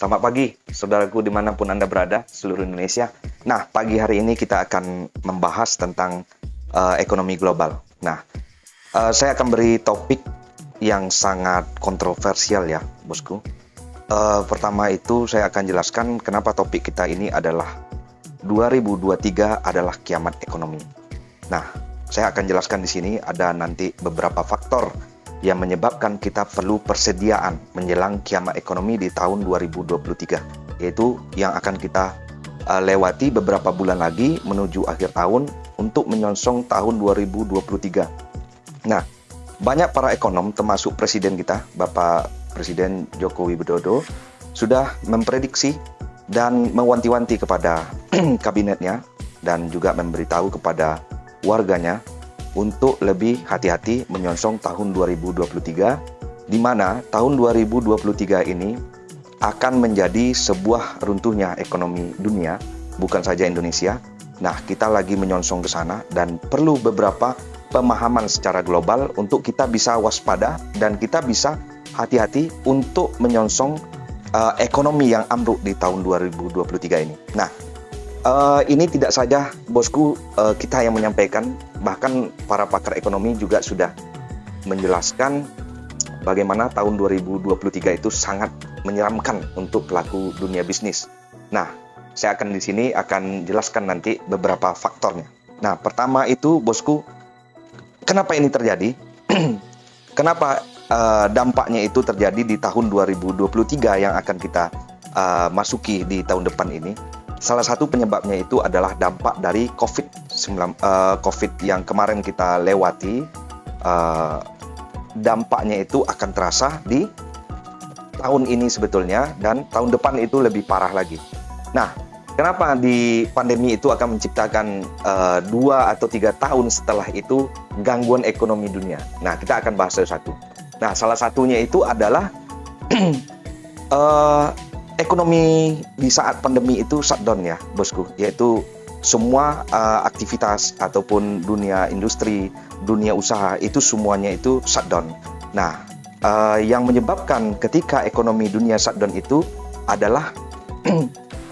Selamat pagi, saudaraku dimanapun Anda berada, seluruh Indonesia. Nah, pagi hari ini kita akan membahas tentang ekonomi global. Nah, saya akan beri topik yang sangat kontroversial ya, bosku. Pertama itu saya akan jelaskan kenapa topik kita ini adalah 2023 adalah kiamat ekonomi. Nah, saya akan jelaskan di sini ada nanti beberapa faktor yang menyebabkan kita perlu persediaan menjelang kiamat ekonomi di tahun 2023, yaitu yang akan kita lewati beberapa bulan lagi menuju akhir tahun untuk menyongsong tahun 2023. Nah, banyak para ekonom termasuk Presiden kita, Bapak Presiden Joko Widodo, sudah memprediksi dan mewanti-wanti kepada kabinetnya dan juga memberitahu kepada warganya untuk lebih hati-hati menyongsong tahun 2023, di mana tahun 2023 ini akan menjadi sebuah runtuhnya ekonomi dunia, bukan saja Indonesia. Nah, kita lagi menyongsong ke sana dan perlu beberapa pemahaman secara global untuk kita bisa waspada dan kita bisa hati-hati untuk menyongsong ekonomi yang ambruk di tahun 2023 ini. Nah, ini tidak saja bosku kita yang menyampaikan, bahkan para pakar ekonomi juga sudah menjelaskan bagaimana tahun 2023 itu sangat menyeramkan untuk pelaku dunia bisnis. Nah, saya akan di sini akan jelaskan nanti beberapa faktornya. Nah, pertama itu bosku, kenapa ini terjadi? Kenapa dampaknya itu terjadi di tahun 2023 yang akan kita masuki di tahun depan ini? Salah satu penyebabnya itu adalah dampak dari COVID yang kemarin kita lewati. Dampaknya itu akan terasa di tahun ini sebetulnya, dan tahun depan itu lebih parah lagi. Nah, kenapa di pandemi itu akan menciptakan 2 atau 3 tahun setelah itu gangguan ekonomi dunia? Nah, kita akan bahas satu. Nah, salah satunya itu adalah ekonomi di saat pandemi itu shutdown ya, bosku, yaitu semua aktivitas ataupun dunia industri, dunia usaha itu semuanya itu shutdown. Nah, yang menyebabkan ketika ekonomi dunia shutdown itu adalah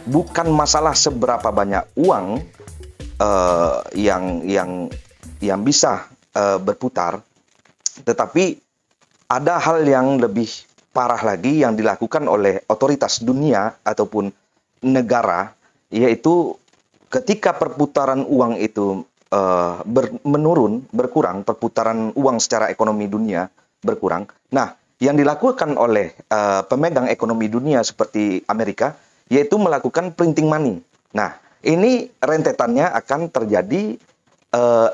bukan masalah seberapa banyak uang yang bisa berputar, tetapi ada hal yang lebih parah lagi yang dilakukan oleh otoritas dunia ataupun negara, yaitu ketika perputaran uang itu berkurang, perputaran uang secara ekonomi dunia berkurang. Nah, yang dilakukan oleh pemegang ekonomi dunia seperti Amerika, yaitu melakukan printing money. Nah, ini rentetannya akan terjadi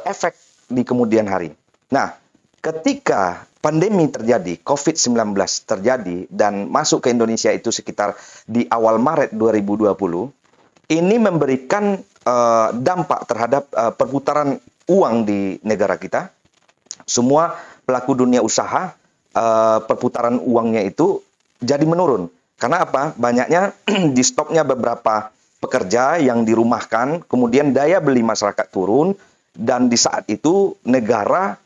efek di kemudian hari. Nah, ketika pandemi terjadi, COVID-19 terjadi dan masuk ke Indonesia itu sekitar di awal Maret 2020, ini memberikan dampak terhadap perputaran uang di negara kita. Semua pelaku dunia usaha, perputaran uangnya itu jadi menurun. Karena apa? Banyaknya di stopnya beberapa pekerja yang dirumahkan, kemudian daya beli masyarakat turun, dan di saat itu negara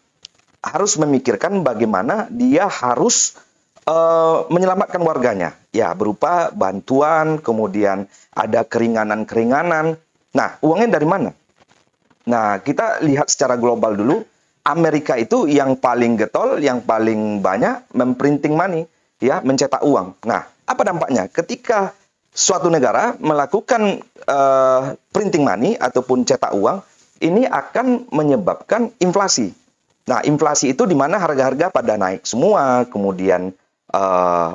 harus memikirkan bagaimana dia harus menyelamatkan warganya, ya, berupa bantuan, kemudian ada keringanan-keringanan. Nah, uangnya dari mana? Nah, kita lihat secara global dulu. Amerika itu yang paling getol, yang paling banyak memprinting money, ya, mencetak uang. Nah, apa dampaknya? Ketika suatu negara melakukan printing money ataupun cetak uang, ini akan menyebabkan inflasi. Nah, inflasi itu di mana harga-harga pada naik semua, kemudian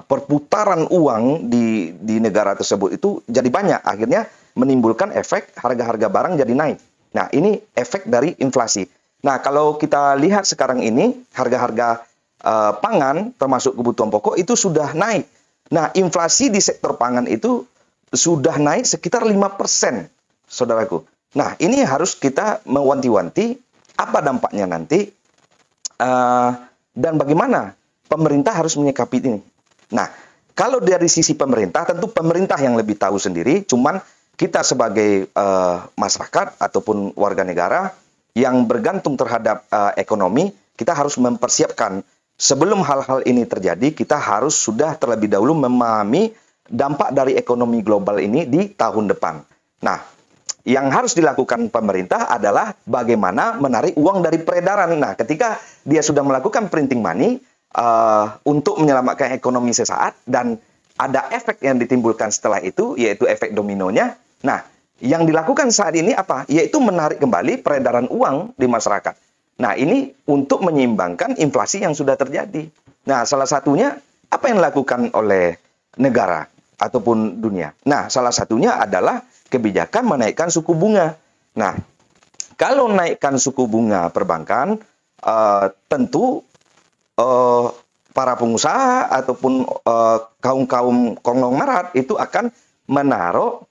perputaran uang di negara tersebut itu jadi banyak, akhirnya menimbulkan efek harga-harga barang jadi naik. Nah, ini efek dari inflasi. Nah, kalau kita lihat sekarang ini, harga-harga pangan termasuk kebutuhan pokok itu sudah naik. Nah, inflasi di sektor pangan itu sudah naik sekitar 5%, saudaraku. Nah, ini harus kita mewanti-wanti apa dampaknya nanti, dan bagaimana pemerintah harus menyikapi ini. Nah, kalau dari sisi pemerintah, tentu pemerintah yang lebih tahu sendiri, cuman kita sebagai masyarakat ataupun warga negara yang bergantung terhadap ekonomi, kita harus mempersiapkan sebelum hal-hal ini terjadi. Kita harus sudah terlebih dahulu memahami dampak dari ekonomi global ini di tahun depan. Nah, yang harus dilakukan pemerintah adalah bagaimana menarik uang dari peredaran. Nah, ketika dia sudah melakukan printing money untuk menyelamatkan ekonomi sesaat dan ada efek yang ditimbulkan setelah itu, yaitu efek dominonya. Nah, yang dilakukan saat ini apa? Yaitu menarik kembali peredaran uang di masyarakat. Nah, ini untuk menyeimbangkan inflasi yang sudah terjadi. Nah, salah satunya apa yang dilakukan oleh negara ataupun dunia? Nah, salah satunya adalah kebijakan menaikkan suku bunga. Nah, kalau naikkan suku bunga perbankan, tentu para pengusaha ataupun kaum-kaum konglomerat itu akan menaruh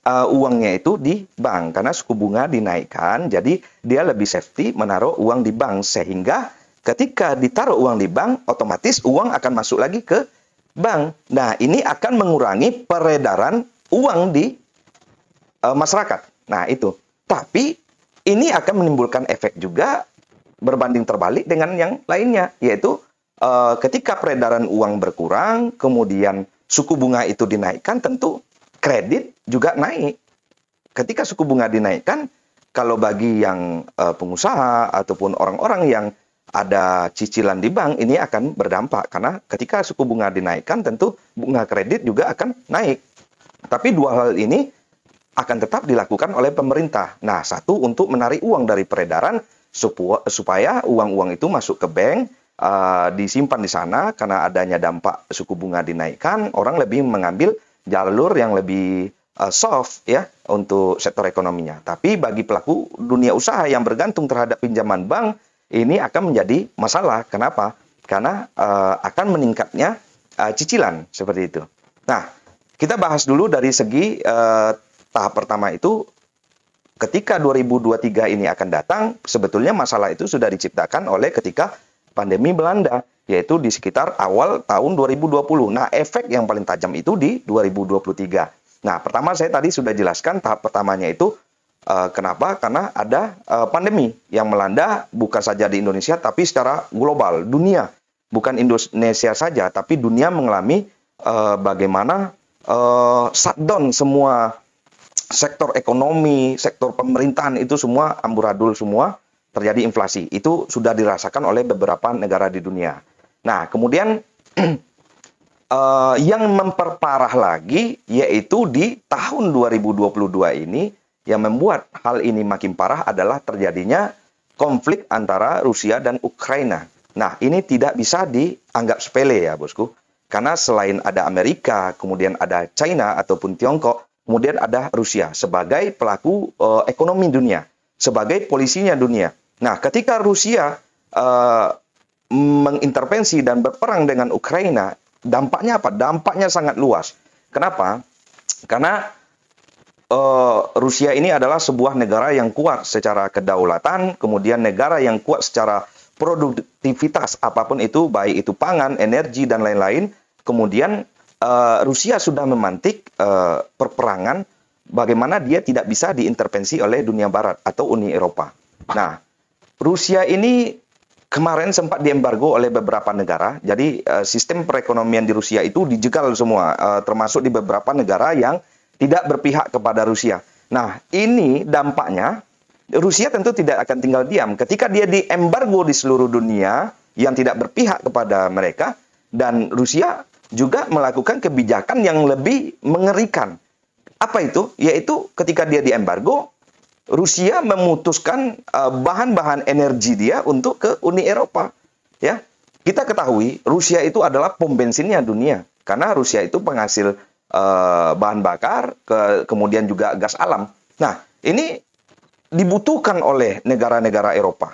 uangnya itu di bank karena suku bunga dinaikkan, jadi dia lebih safety menaruh uang di bank, sehingga ketika ditaruh uang di bank otomatis uang akan masuk lagi ke bank. Nah, ini akan mengurangi peredaran uang di masyarakat. Nah, itu. Tapi ini akan menimbulkan efek juga berbanding terbalik dengan yang lainnya, yaitu ketika peredaran uang berkurang, kemudian suku bunga itu dinaikkan, tentu kredit juga naik. Ketika suku bunga dinaikkan, kalau bagi yang pengusaha ataupun orang-orang yang ada cicilan di bank, ini akan berdampak. Karena ketika suku bunga dinaikkan, tentu bunga kredit juga akan naik. Tapi dua hal ini akan tetap dilakukan oleh pemerintah. Nah, satu untuk menarik uang dari peredaran, supaya uang-uang itu masuk ke bank, disimpan di sana. Karena adanya dampak suku bunga dinaikkan, orang lebih mengambil jalur yang lebih soft ya untuk sektor ekonominya. Tapi bagi pelaku dunia usaha yang bergantung terhadap pinjaman bank, ini akan menjadi masalah. Kenapa? Karena akan meningkatnya cicilan seperti itu. Nah, kita bahas dulu dari segi tahap pertama itu. Ketika 2023 ini akan datang, sebetulnya masalah itu sudah diciptakan oleh ketika pandemi melanda, yaitu di sekitar awal tahun 2020. Nah, efek yang paling tajam itu di 2023. Nah, pertama saya tadi sudah jelaskan tahap pertamanya itu kenapa? Karena ada pandemi yang melanda bukan saja di Indonesia, tapi secara global, dunia. Bukan Indonesia saja, tapi dunia mengalami bagaimana shutdown semua sektor ekonomi, sektor pemerintahan itu semua amburadul semua, terjadi inflasi. Itu sudah dirasakan oleh beberapa negara di dunia. Nah, kemudian yang memperparah lagi yaitu di tahun 2022 ini, yang membuat hal ini makin parah adalah terjadinya konflik antara Rusia dan Ukraina. Nah, ini tidak bisa dianggap sepele ya, bosku. Karena selain ada Amerika, kemudian ada China ataupun Tiongkok, kemudian ada Rusia sebagai pelaku ekonomi dunia, sebagai polisinya dunia. Nah, ketika Rusia mengintervensi dan berperang dengan Ukraina, dampaknya apa? Dampaknya sangat luas. Kenapa? Karena Rusia ini adalah sebuah negara yang kuat secara kedaulatan, kemudian negara yang kuat secara produktivitas, apapun itu, baik itu pangan, energi, dan lain-lain. Kemudian Rusia sudah memantik perperangan bagaimana dia tidak bisa diintervensi oleh dunia barat atau Uni Eropa. Nah, Rusia ini kemarin sempat diembargo oleh beberapa negara. Jadi sistem perekonomian di Rusia itu dijegal semua, termasuk di beberapa negara yang tidak berpihak kepada Rusia. Nah, ini dampaknya Rusia tentu tidak akan tinggal diam. Ketika dia diembargo di seluruh dunia yang tidak berpihak kepada mereka, dan Rusia juga melakukan kebijakan yang lebih mengerikan. Apa itu? Yaitu ketika dia diembargo, Rusia memutuskan bahan-bahan energi dia untuk ke Uni Eropa. Ya, kita ketahui Rusia itu adalah pom bensinnya dunia, karena Rusia itu penghasil bahan bakar, kemudian juga gas alam. Nah, ini dibutuhkan oleh negara-negara Eropa.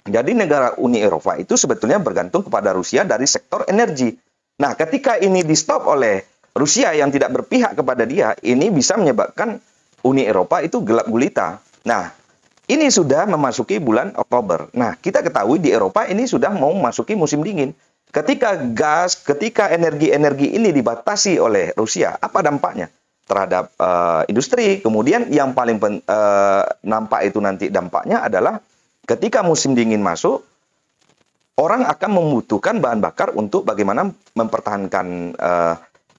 Jadi negara Uni Eropa itu sebetulnya bergantung kepada Rusia dari sektor energi. Nah, ketika ini di-stop oleh Rusia yang tidak berpihak kepada dia, ini bisa menyebabkan Uni Eropa itu gelap gulita. Nah, ini sudah memasuki bulan Oktober. Nah, kita ketahui di Eropa ini sudah mau memasuki musim dingin. Ketika gas, ketika energi-energi ini dibatasi oleh Rusia, apa dampaknya terhadap industri? Kemudian yang paling nampak itu nanti dampaknya adalah ketika musim dingin masuk, orang akan membutuhkan bahan bakar untuk bagaimana mempertahankan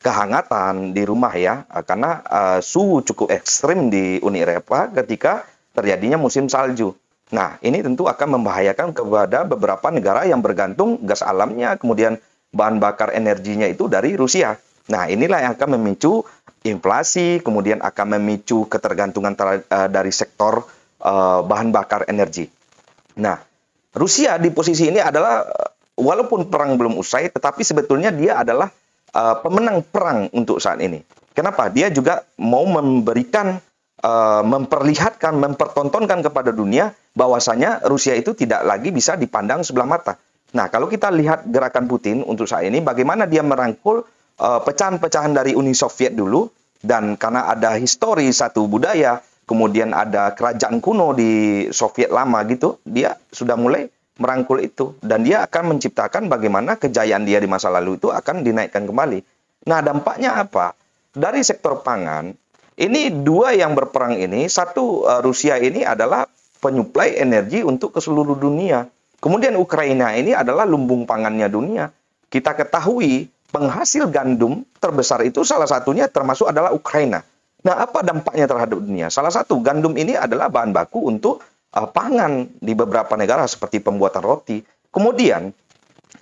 kehangatan di rumah ya, karena suhu cukup ekstrim di Uni Eropa ketika terjadinya musim salju. Nah, ini tentu akan membahayakan kepada beberapa negara yang bergantung gas alamnya, kemudian bahan bakar energinya itu dari Rusia. Nah, inilah yang akan memicu inflasi, kemudian akan memicu ketergantungan dari sektor bahan bakar energi. Nah, Rusia di posisi ini adalah walaupun perang belum usai, tetapi sebetulnya dia adalah pemenang perang untuk saat ini. Kenapa? Dia juga mau memberikan, memperlihatkan, mempertontonkan kepada dunia bahwasanya Rusia itu tidak lagi bisa dipandang sebelah mata. Nah, kalau kita lihat gerakan Putin untuk saat ini, bagaimana dia merangkul pecahan-pecahan dari Uni Soviet dulu, dan karena ada histori satu budaya, kemudian ada kerajaan kuno di Soviet lama gitu, dia sudah mulai merangkul itu. Dan dia akan menciptakan bagaimana kejayaan dia di masa lalu itu akan dinaikkan kembali. Nah, dampaknya apa? Dari sektor pangan, ini dua yang berperang ini, satu Rusia ini adalah penyuplai energi untuk ke seluruh dunia. Kemudian Ukraina ini adalah lumbung pangannya dunia. Kita ketahui penghasil gandum terbesar itu salah satunya termasuk adalah Ukraina. Nah, apa dampaknya terhadap dunia? Salah satu, gandum ini adalah bahan baku untuk pangan di beberapa negara seperti pembuatan roti. Kemudian,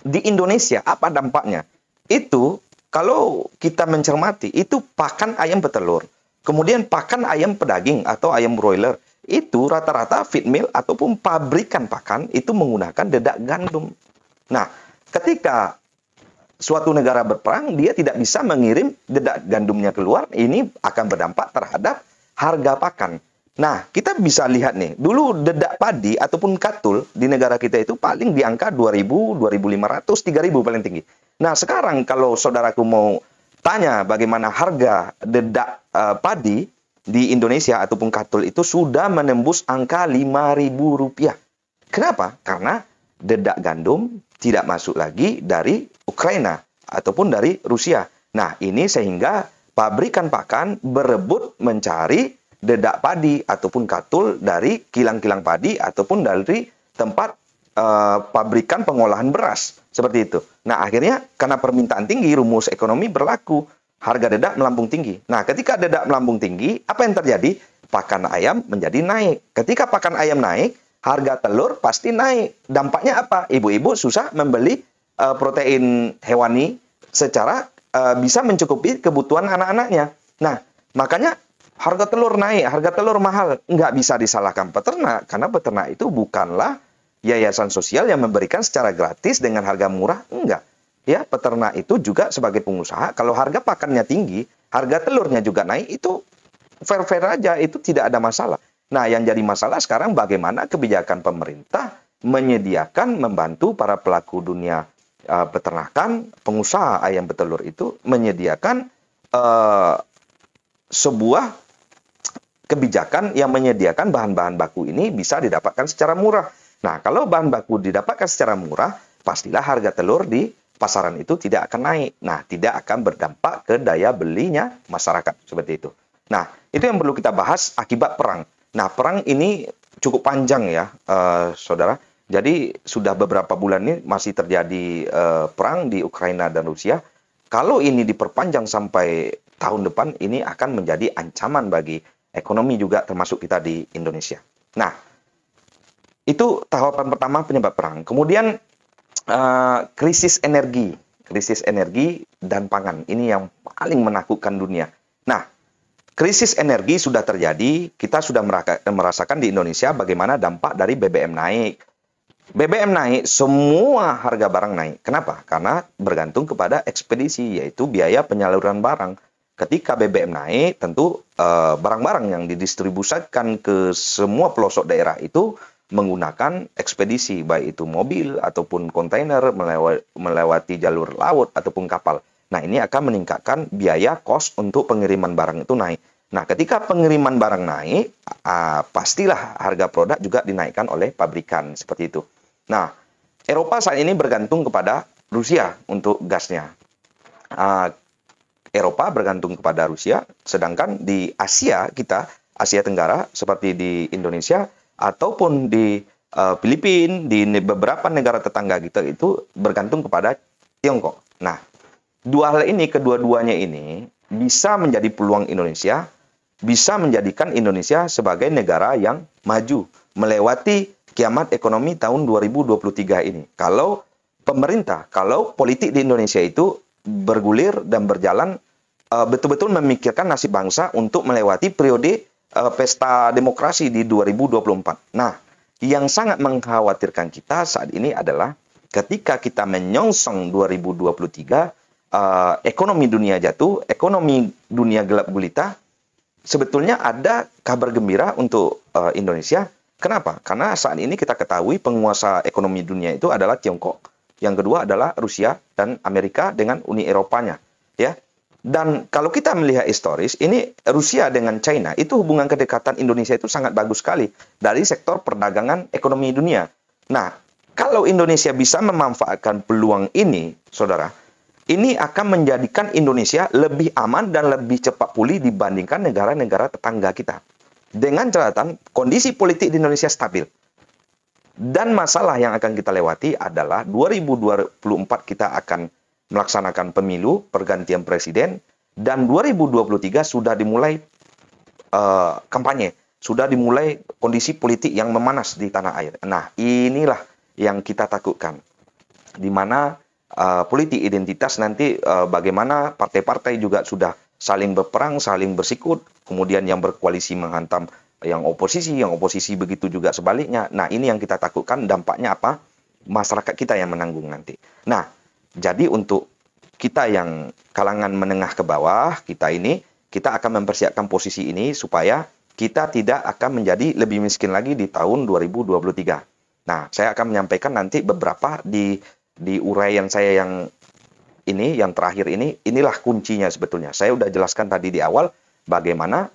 di Indonesia, apa dampaknya? Itu, kalau kita mencermati, itu pakan ayam petelur. Kemudian pakan ayam pedaging atau ayam broiler. Itu rata-rata feed mill ataupun pabrikan pakan itu menggunakan dedak gandum. Nah, ketika suatu negara berperang, dia tidak bisa mengirim dedak gandumnya keluar, ini akan berdampak terhadap harga pakan. Nah, kita bisa lihat nih, dulu dedak padi ataupun katul di negara kita itu paling di angka 2.000, 2.500, 3.000 paling tinggi. Nah, sekarang kalau saudaraku mau tanya bagaimana harga dedak padi di Indonesia ataupun katul itu sudah menembus angka Rp5.000. Kenapa? Karena dedak gandum tidak masuk lagi dari Ukraina ataupun dari Rusia. Nah, ini sehingga pabrikan pakan berebut mencari dedak padi ataupun katul dari kilang-kilang padi ataupun dari tempat pabrikan pengolahan beras. Seperti itu. Nah, akhirnya karena permintaan tinggi, rumus ekonomi berlaku. Harga dedak melambung tinggi. Nah, ketika dedak melambung tinggi, apa yang terjadi? Pakan ayam menjadi naik. Ketika pakan ayam naik, harga telur pasti naik. Dampaknya apa? Ibu-ibu susah membeli protein hewani secara bisa mencukupi kebutuhan anak-anaknya. Nah, makanya harga telur naik, harga telur mahal. Nggak bisa disalahkan peternak, karena peternak itu bukanlah yayasan sosial yang memberikan secara gratis dengan harga murah. Enggak. Ya, peternak itu juga sebagai pengusaha, kalau harga pakannya tinggi, harga telurnya juga naik, itu fair-fair aja, itu tidak ada masalah. Nah, yang jadi masalah sekarang bagaimana kebijakan pemerintah menyediakan, membantu para pelaku dunia peternakan, pengusaha ayam petelur itu menyediakan sebuah kebijakan yang menyediakan bahan-bahan baku ini bisa didapatkan secara murah. Nah, kalau bahan baku didapatkan secara murah, pastilah harga telur di pasaran itu tidak akan naik. Nah, tidak akan berdampak ke daya belinya masyarakat. Seperti itu. Nah, itu yang perlu kita bahas akibat perang. Nah, perang ini cukup panjang ya, saudara. Jadi, sudah beberapa bulan ini masih terjadi perang di Ukraina dan Rusia. Kalau ini diperpanjang sampai tahun depan, ini akan menjadi ancaman bagi ekonomi juga, termasuk kita di Indonesia. Nah, itu tahapan pertama penyebab perang. Kemudian, krisis energi dan pangan ini yang paling menakutkan dunia. Nah, krisis energi sudah terjadi, kita sudah merasakan di Indonesia bagaimana dampak dari BBM naik. BBM naik, semua harga barang naik. Kenapa? Karena bergantung kepada ekspedisi, yaitu biaya penyaluran barang. Ketika BBM naik, tentu barang-barang yang didistribusikan ke semua pelosok daerah itu menggunakan ekspedisi, baik itu mobil ataupun kontainer, melewati jalur laut ataupun kapal. Nah, ini akan meningkatkan biaya kos untuk pengiriman barang itu naik. Nah, ketika pengiriman barang naik, pastilah harga produk juga dinaikkan oleh pabrikan, seperti itu. Nah, Eropa saat ini bergantung kepada Rusia untuk gasnya. Eropa bergantung kepada Rusia, sedangkan di Asia kita, Asia Tenggara, seperti di Indonesia, ataupun di Filipina, di beberapa negara tetangga kita itu bergantung kepada Tiongkok. Nah, dua hal ini, kedua-duanya ini bisa menjadi peluang Indonesia, bisa menjadikan Indonesia sebagai negara yang maju, melewati kiamat ekonomi tahun 2023 ini. Kalau pemerintah, kalau politik di Indonesia itu bergulir dan berjalan betul-betul memikirkan nasib bangsa untuk melewati periode pesta demokrasi di 2024. Nah, yang sangat mengkhawatirkan kita saat ini adalah ketika kita menyongsong 2023, ekonomi dunia jatuh, ekonomi dunia gelap gulita, sebetulnya ada kabar gembira untuk Indonesia. Kenapa? Karena saat ini kita ketahui penguasa ekonomi dunia itu adalah Tiongkok. Yang kedua adalah Rusia dan Amerika dengan Uni Eropanya. Ya. Dan kalau kita melihat historis, ini Rusia dengan China, itu hubungan kedekatan Indonesia itu sangat bagus sekali dari sektor perdagangan ekonomi dunia. Nah, kalau Indonesia bisa memanfaatkan peluang ini, saudara, ini akan menjadikan Indonesia lebih aman dan lebih cepat pulih dibandingkan negara-negara tetangga kita. Dengan catatan kondisi politik di Indonesia stabil. Dan masalah yang akan kita lewati adalah 2024 kita akan melaksanakan pemilu, pergantian presiden, dan 2023 sudah dimulai kampanye, sudah dimulai kondisi politik yang memanas di tanah air. Nah, inilah yang kita takutkan, di mana politik identitas nanti bagaimana partai-partai juga sudah saling berperang, saling bersikut, kemudian yang berkoalisi menghantam yang oposisi begitu juga sebaliknya. Nah, ini yang kita takutkan, dampaknya apa? Masyarakat kita yang menanggung nanti. Nah, jadi untuk kita yang kalangan menengah ke bawah, kita akan mempersiapkan posisi ini supaya kita tidak akan menjadi lebih miskin lagi di tahun 2023. Nah, saya akan menyampaikan nanti beberapa di uraian saya yang terakhir ini, inilah kuncinya sebetulnya. Saya sudah jelaskan tadi di awal bagaimana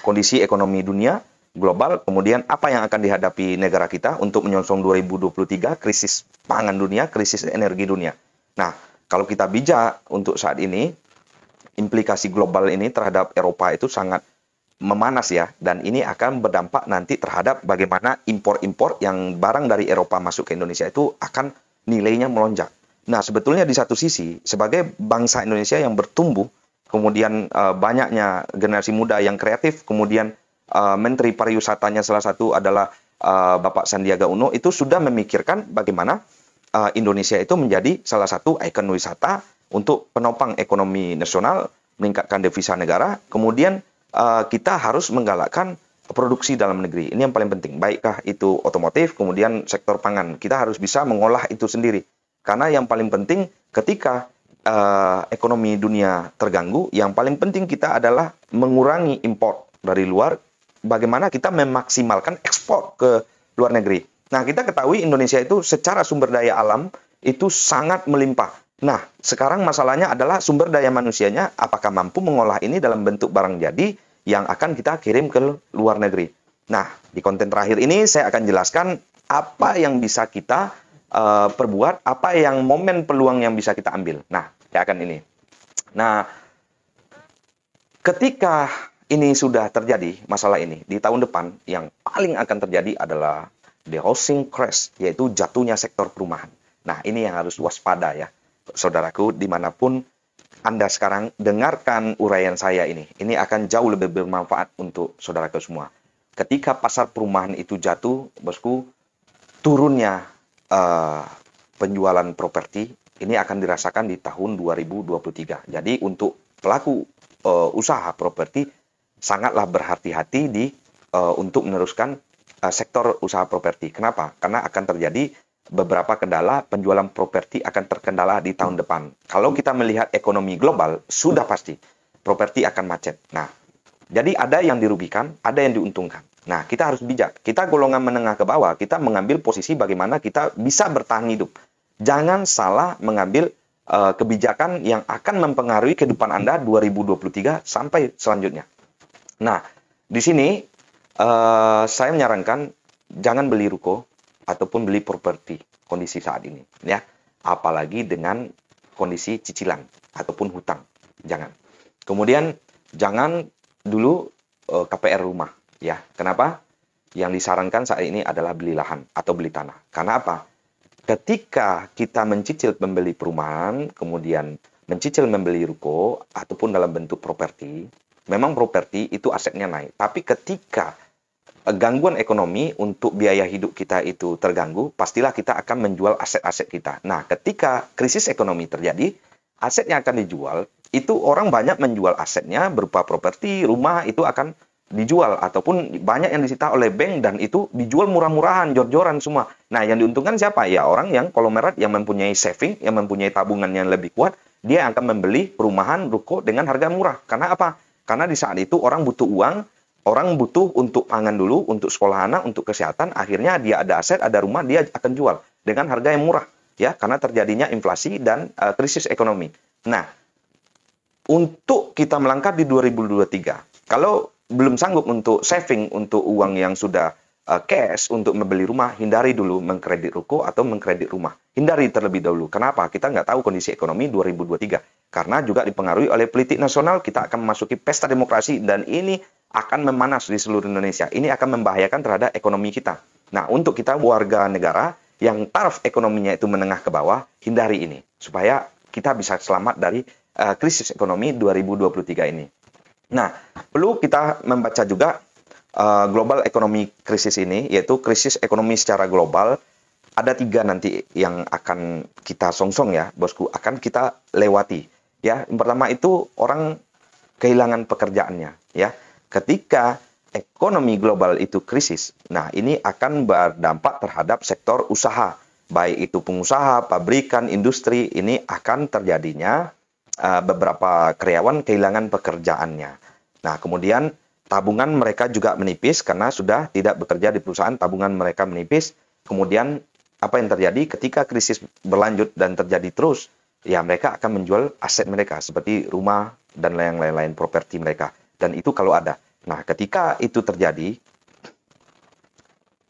kondisi ekonomi dunia global, kemudian apa yang akan dihadapi negara kita untuk menyongsong 2023, krisis pangan dunia, krisis energi dunia. Nah, kalau kita bijak untuk saat ini, implikasi global ini terhadap Eropa itu sangat memanas ya, dan ini akan berdampak nanti terhadap bagaimana impor-impor yang barang dari Eropa masuk ke Indonesia itu akan nilainya melonjak. Nah, sebetulnya di satu sisi, sebagai bangsa Indonesia yang bertumbuh, kemudian banyaknya generasi muda yang kreatif, kemudian Menteri Pariwisatanya salah satu adalah Bapak Sandiaga Uno, itu sudah memikirkan bagaimana Indonesia itu menjadi salah satu ikon wisata untuk penopang ekonomi nasional, meningkatkan devisa negara, kemudian kita harus menggalakkan produksi dalam negeri. Ini yang paling penting, baikkah itu otomotif, kemudian sektor pangan. Kita harus bisa mengolah itu sendiri. Karena yang paling penting ketika ekonomi dunia terganggu, yang paling penting kita adalah mengurangi impor dari luar, bagaimana kita memaksimalkan ekspor ke luar negeri. Nah, kita ketahui Indonesia itu secara sumber daya alam itu sangat melimpah. Nah, sekarang masalahnya adalah sumber daya manusianya, apakah mampu mengolah ini dalam bentuk barang jadi yang akan kita kirim ke luar negeri. Nah, di konten terakhir ini saya akan jelaskan apa yang bisa kita perbuat, apa yang momen peluang yang bisa kita ambil. Nah, saya akan ini. Nah, ketika ini sudah terjadi, masalah ini, di tahun depan yang paling akan terjadi adalah the housing crash, yaitu jatuhnya sektor perumahan. Nah, ini yang harus waspada ya, saudaraku, dimanapun Anda sekarang dengarkan uraian saya ini akan jauh lebih bermanfaat untuk saudaraku semua. Ketika pasar perumahan itu jatuh, bosku, turunnya penjualan properti ini akan dirasakan di tahun 2023. Jadi untuk pelaku usaha properti sangatlah berhati-hati untuk meneruskan sektor usaha properti. Kenapa? Karena akan terjadi beberapa kendala, penjualan properti akan terkendala di tahun depan. Kalau kita melihat ekonomi global, sudah pasti properti akan macet. Nah, jadi ada yang dirugikan, ada yang diuntungkan. Nah, kita harus bijak. Kita golongan menengah ke bawah, kita mengambil posisi bagaimana kita bisa bertahan hidup. Jangan salah mengambil kebijakan yang akan mempengaruhi kehidupan Anda 2023 sampai selanjutnya. Nah, di sini saya menyarankan jangan beli ruko ataupun beli properti kondisi saat ini, ya. Apalagi dengan kondisi cicilan ataupun hutang, jangan. Kemudian jangan dulu KPR rumah, ya. Kenapa? Yang disarankan saat ini adalah beli lahan atau beli tanah. Karena apa? ketika kita mencicil membeli perumahan, kemudian mencicil membeli ruko, ataupun dalam bentuk properti, memang properti itu asetnya naik. Tapi ketika gangguan ekonomi untuk biaya hidup kita itu terganggu, pastilah kita akan menjual aset-aset kita. Nah, ketika krisis ekonomi terjadi, aset yang akan dijual, itu orang banyak menjual asetnya berupa properti, rumah, itu akan dijual ataupun banyak yang disita oleh bank dan itu dijual murah-murahan, jor-joran semua. Nah, yang diuntungkan siapa? Ya orang yang konglomerat yang mempunyai saving, yang mempunyai tabungan yang lebih kuat, dia akan membeli perumahan, ruko dengan harga murah. Karena apa? Karena di saat itu orang butuh uang, orang butuh untuk pangan dulu, untuk sekolah anak, untuk kesehatan, akhirnya dia ada aset, ada rumah, dia akan jual dengan harga yang murah, ya, karena terjadinya inflasi dan krisis ekonomi. Nah, untuk kita melangkah di 2023, kalau belum sanggup untuk saving untuk uang yang sudah cash untuk membeli rumah, hindari dulu mengkredit ruko atau mengkredit rumah. Hindari terlebih dahulu. Kenapa? Kita nggak tahu kondisi ekonomi 2023. Karena juga dipengaruhi oleh politik nasional, kita akan memasuki pesta demokrasi dan ini akan memanas di seluruh Indonesia. Ini akan membahayakan terhadap ekonomi kita. Nah, untuk kita warga negara yang taraf ekonominya itu menengah ke bawah, hindari ini. Supaya kita bisa selamat dari krisis ekonomi 2023 ini. Nah, perlu kita membaca juga global economy krisis ini, yaitu krisis ekonomi secara global. Ada 3 nanti yang akan kita songsong ya, bosku, akan kita lewati. Ya, yang pertama itu orang kehilangan pekerjaannya. Ya, ketika ekonomi global itu krisis, nah ini akan berdampak terhadap sektor usaha, baik itu pengusaha, pabrikan, industri, ini akan terjadinya beberapa karyawan kehilangan pekerjaannya. Nah, kemudian tabungan mereka juga menipis karena sudah tidak bekerja di perusahaan, tabungan mereka menipis. Kemudian apa yang terjadi ketika krisis berlanjut dan terjadi terus, ya mereka akan menjual aset mereka seperti rumah dan lain-lain properti mereka. Dan itu kalau ada. Nah, ketika itu terjadi,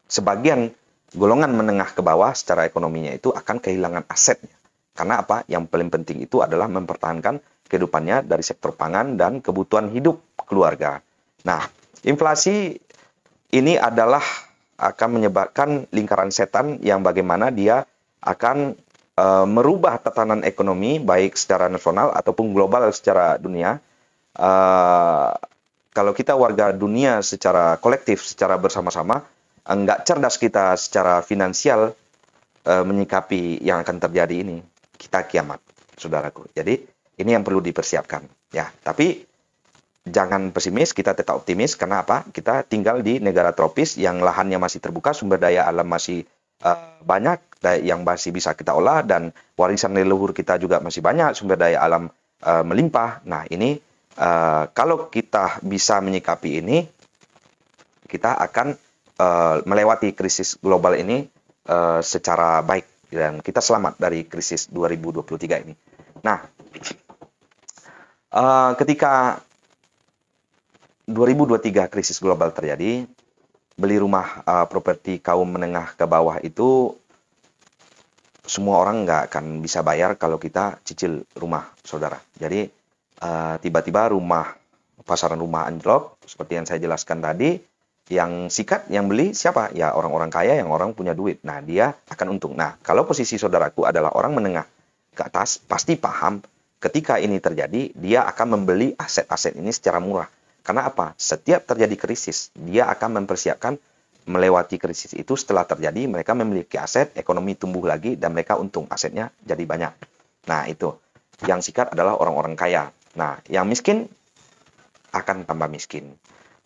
sebagian golongan menengah ke bawah secara ekonominya itu akan kehilangan asetnya. Karena apa? Yang paling penting itu adalah mempertahankan kehidupannya dari sektor pangan dan kebutuhan hidup keluarga. Nah, inflasi ini adalah akan menyebabkan lingkaran setan yang bagaimana dia akan merubah tatanan ekonomi baik secara nasional ataupun global secara dunia. Kalau kita warga dunia secara kolektif, secara bersama-sama, nggak cerdas kita secara finansial menyikapi yang akan terjadi ini, kita kiamat, saudaraku. Jadi ini yang perlu dipersiapkan. Ya, tapi jangan pesimis, kita tetap optimis. Karena apa? Kita tinggal di negara tropis yang lahannya masih terbuka, sumber daya alam masih banyak yang masih bisa kita olah, dan warisan leluhur kita juga masih banyak, sumber daya alam melimpah. Nah, ini kalau kita bisa menyikapi ini, kita akan melewati krisis global ini secara baik dan kita selamat dari krisis 2023 ini. Nah, ketika 2023 krisis global terjadi, beli rumah properti kaum menengah ke bawah itu semua orang nggak akan bisa bayar kalau kita cicil rumah, saudara. Jadi tiba-tiba pasaran rumah anjlok seperti yang saya jelaskan tadi. Yang sikat, yang beli siapa? Ya orang-orang kaya, yang orang punya duit. Nah, dia akan untung. Nah, kalau posisi saudaraku adalah orang menengah ke atas, pasti paham ketika ini terjadi, dia akan membeli aset-aset ini secara murah. Karena apa? Setiap terjadi krisis, dia akan mempersiapkan melewati krisis itu. Setelah terjadi, mereka memiliki aset, ekonomi tumbuh lagi, dan mereka untung. Asetnya jadi banyak. Nah, itu. Yang sikat adalah orang-orang kaya. Nah, yang miskin akan tambah miskin.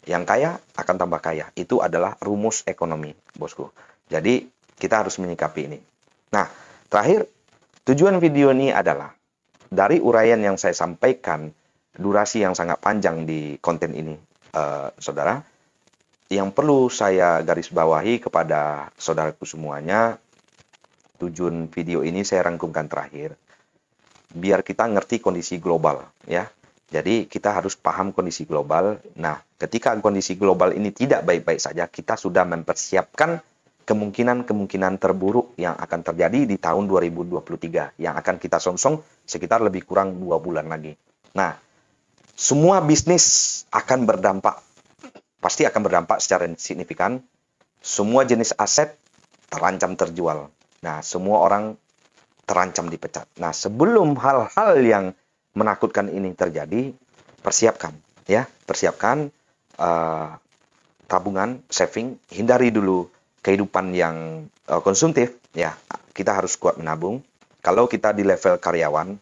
Yang kaya akan tambah kaya. Itu adalah rumus ekonomi, bosku. Jadi, kita harus menyikapi ini. Nah, terakhir, tujuan video ini adalah, dari uraian yang saya sampaikan, durasi yang sangat panjang di konten ini, saudara, yang perlu saya garis bawahi kepada saudaraku semuanya, tujuan video ini saya rangkumkan terakhir, biar kita ngerti kondisi global, ya. Jadi kita harus paham kondisi global. Nah, ketika kondisi global ini tidak baik-baik saja, kita sudah mempersiapkan kemungkinan-kemungkinan terburuk yang akan terjadi di tahun 2023, yang akan kita songsong sekitar lebih kurang 2 bulan lagi. Nah, semua bisnis akan berdampak, pasti akan berdampak secara signifikan. Semua jenis aset terancam terjual. Nah, semua orang terancam dipecat. Nah, sebelum hal-hal yang menakutkan ini terjadi, persiapkan, ya, persiapkan tabungan, saving, hindari dulu kehidupan yang konsumtif, ya, kita harus kuat menabung. Kalau kita di level karyawan,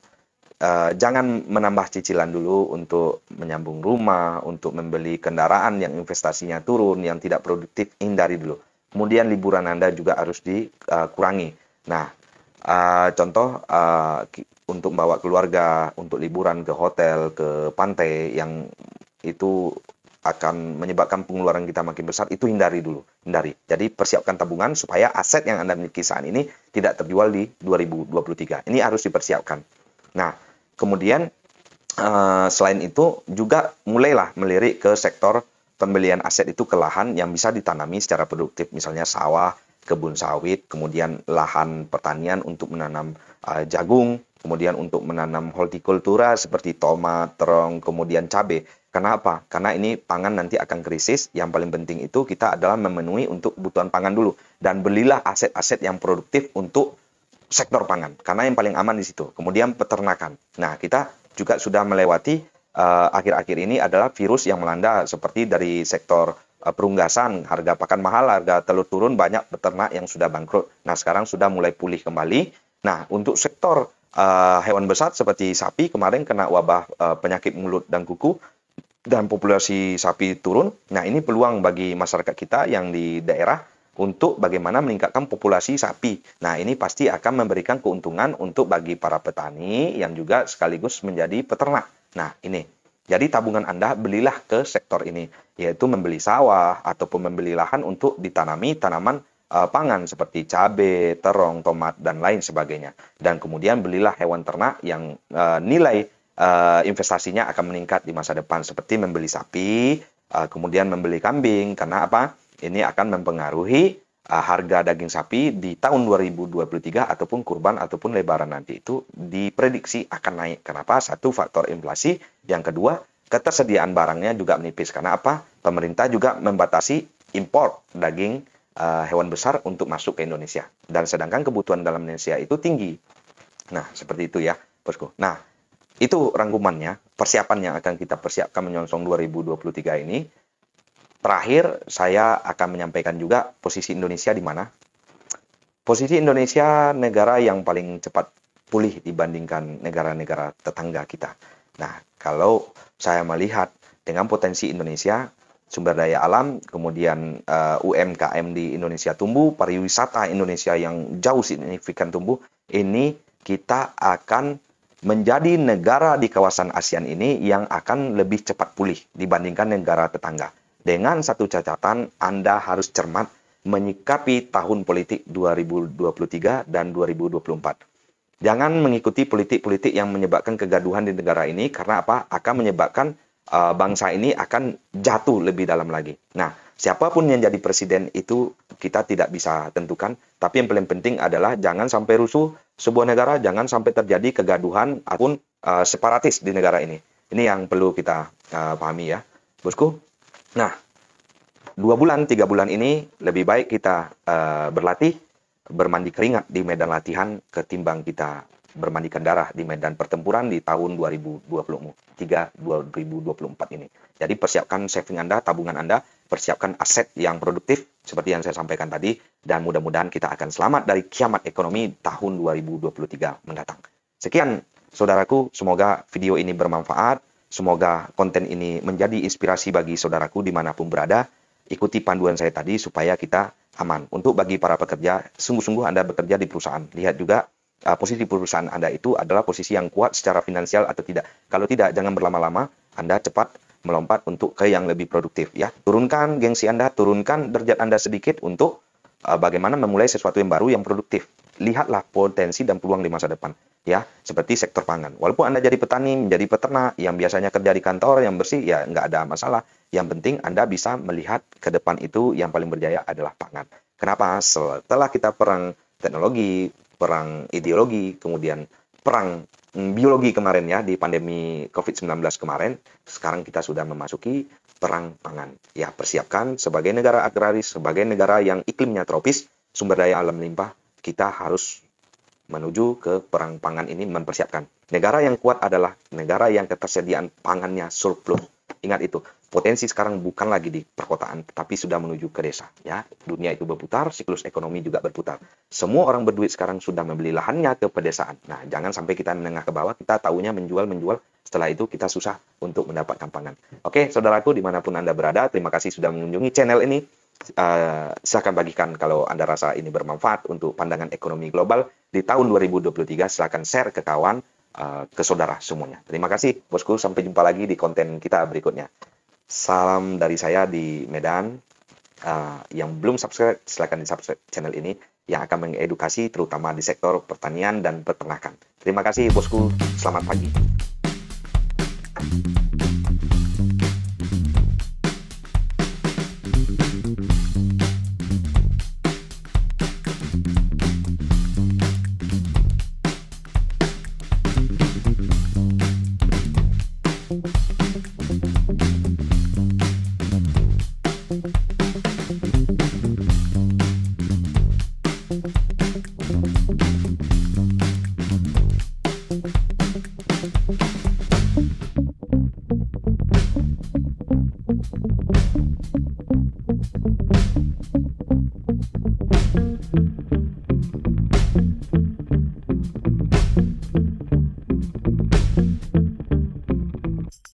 jangan menambah cicilan dulu untuk menyambung rumah, untuk membeli kendaraan yang investasinya turun, yang tidak produktif, hindari dulu. Kemudian liburan Anda juga harus dikurangi. Nah, contoh untuk bawa keluarga, untuk liburan ke hotel, ke pantai yang itu akan menyebabkan pengeluaran kita makin besar, itu hindari dulu. Hindari. Jadi persiapkan tabungan supaya aset yang Anda miliki saat ini tidak terjual di 2023. Ini harus dipersiapkan. Nah, kemudian selain itu juga mulailah melirik ke sektor pembelian aset itu ke lahan yang bisa ditanami secara produktif, misalnya sawah, kebun sawit, kemudian lahan pertanian untuk menanam jagung, kemudian untuk menanam hortikultura seperti tomat, terong, kemudian cabai. Kenapa? Karena ini pangan nanti akan krisis. Yang paling penting itu kita adalah memenuhi untuk kebutuhan pangan dulu, dan belilah aset-aset yang produktif untuk sektor pangan, karena yang paling aman di situ. Kemudian peternakan. Nah, kita juga sudah melewati akhir-akhir ini adalah virus yang melanda seperti dari sektor perunggasan, harga pakan mahal, harga telur turun, banyak peternak yang sudah bangkrut. Nah, sekarang sudah mulai pulih kembali. Nah, untuk sektor hewan besar seperti sapi, kemarin kena wabah penyakit mulut dan kuku, dan populasi sapi turun. Nah, ini peluang bagi masyarakat kita yang di daerah untuk bagaimana meningkatkan populasi sapi. Nah, ini pasti akan memberikan keuntungan untuk bagi para petani yang juga sekaligus menjadi peternak. Nah, ini. Jadi tabungan Anda belilah ke sektor ini, yaitu membeli sawah ataupun membeli lahan untuk ditanami tanaman pangan seperti cabai, terong, tomat, dan lain sebagainya. Dan kemudian belilah hewan ternak yang nilai investasinya akan meningkat di masa depan, seperti membeli sapi, kemudian membeli kambing. Karena apa? Ini akan mempengaruhi harga daging sapi di tahun 2023 ataupun kurban ataupun lebaran nanti itu diprediksi akan naik. Kenapa? Satu, faktor inflasi. Yang kedua, ketersediaan barangnya juga menipis. Karena apa? Pemerintah juga membatasi impor daging hewan besar untuk masuk ke Indonesia. Dan sedangkan kebutuhan dalam Indonesia itu tinggi. Nah, seperti itu ya, bosku. Nah, itu rangkumannya, persiapan yang akan kita persiapkan menyongsong 2023 ini. Terakhir, saya akan menyampaikan juga posisi Indonesia di mana. Posisi Indonesia negara yang paling cepat pulih dibandingkan negara-negara tetangga kita. Nah, kalau saya melihat dengan potensi Indonesia, sumber daya alam, kemudian UMKM di Indonesia tumbuh, pariwisata Indonesia yang jauh signifikan tumbuh, ini kita akan menjadi negara di kawasan ASEAN ini yang akan lebih cepat pulih dibandingkan negara tetangga. Dengan satu catatan, Anda harus cermat menyikapi tahun politik 2023 dan 2024. Jangan mengikuti politik-politik yang menyebabkan kegaduhan di negara ini, karena apa? Akan menyebabkan bangsa ini akan jatuh lebih dalam lagi. Nah, siapapun yang jadi presiden itu kita tidak bisa tentukan, tapi yang paling penting adalah jangan sampai rusuh sebuah negara, jangan sampai terjadi kegaduhan ataupun separatis di negara ini. Ini yang perlu kita pahami ya, bosku. Nah, 2 bulan, 3 bulan ini lebih baik kita berlatih, bermandi keringat di medan latihan ketimbang kita bermandikan darah di medan pertempuran di tahun 2023-2024 ini. Jadi persiapkan saving Anda, tabungan Anda, persiapkan aset yang produktif seperti yang saya sampaikan tadi, dan mudah-mudahan kita akan selamat dari kiamat ekonomi tahun 2023 mendatang. Sekian saudaraku, semoga video ini bermanfaat, semoga konten ini menjadi inspirasi bagi saudaraku dimanapun berada. Ikuti panduan saya tadi supaya kita aman. Untuk bagi para pekerja, sungguh-sungguh Anda bekerja di perusahaan. Lihat juga posisi perusahaan Anda itu adalah posisi yang kuat secara finansial atau tidak. Kalau tidak, jangan berlama-lama, Anda cepat melompat untuk ke yang lebih produktif ya. Turunkan gengsi Anda, turunkan derajat Anda sedikit untuk bagaimana memulai sesuatu yang baru yang produktif. Lihatlah potensi dan peluang di masa depan ya, seperti sektor pangan. Walaupun Anda jadi petani, menjadi peternak yang biasanya kerja di kantor yang bersih, ya nggak ada masalah. Yang penting Anda bisa melihat ke depan itu yang paling berjaya adalah pangan. Kenapa? Setelah kita perang teknologi, perang ideologi, kemudian perang biologi kemarin ya, di pandemi COVID-19 kemarin, sekarang kita sudah memasuki perang pangan. Ya, persiapkan sebagai negara agraris, sebagai negara yang iklimnya tropis, sumber daya alam limpah, kita harus menuju ke perang pangan ini mempersiapkan. Negara yang kuat adalah negara yang ketersediaan pangannya surplus. Ingat itu, potensi sekarang bukan lagi di perkotaan, tetapi sudah menuju ke desa. Ya, dunia itu berputar, siklus ekonomi juga berputar. Semua orang berduit sekarang sudah membeli lahannya ke pedesaan. Nah, jangan sampai kita menengah ke bawah, kita taunya menjual, setelah itu kita susah untuk mendapatkan pangan. Oke, saudaraku, dimanapun Anda berada, terima kasih sudah mengunjungi channel ini. Silakan bagikan kalau Anda rasa ini bermanfaat untuk pandangan ekonomi global di tahun 2023. Silakan share ke kawan, ke saudara semuanya. Terima kasih, bosku. Sampai jumpa lagi di konten kita berikutnya. Salam dari saya di Medan. Yang belum subscribe, silakan di subscribe channel ini yang akan mengedukasi terutama di sektor pertanian dan peternakan. Terima kasih, bosku. Selamat pagi.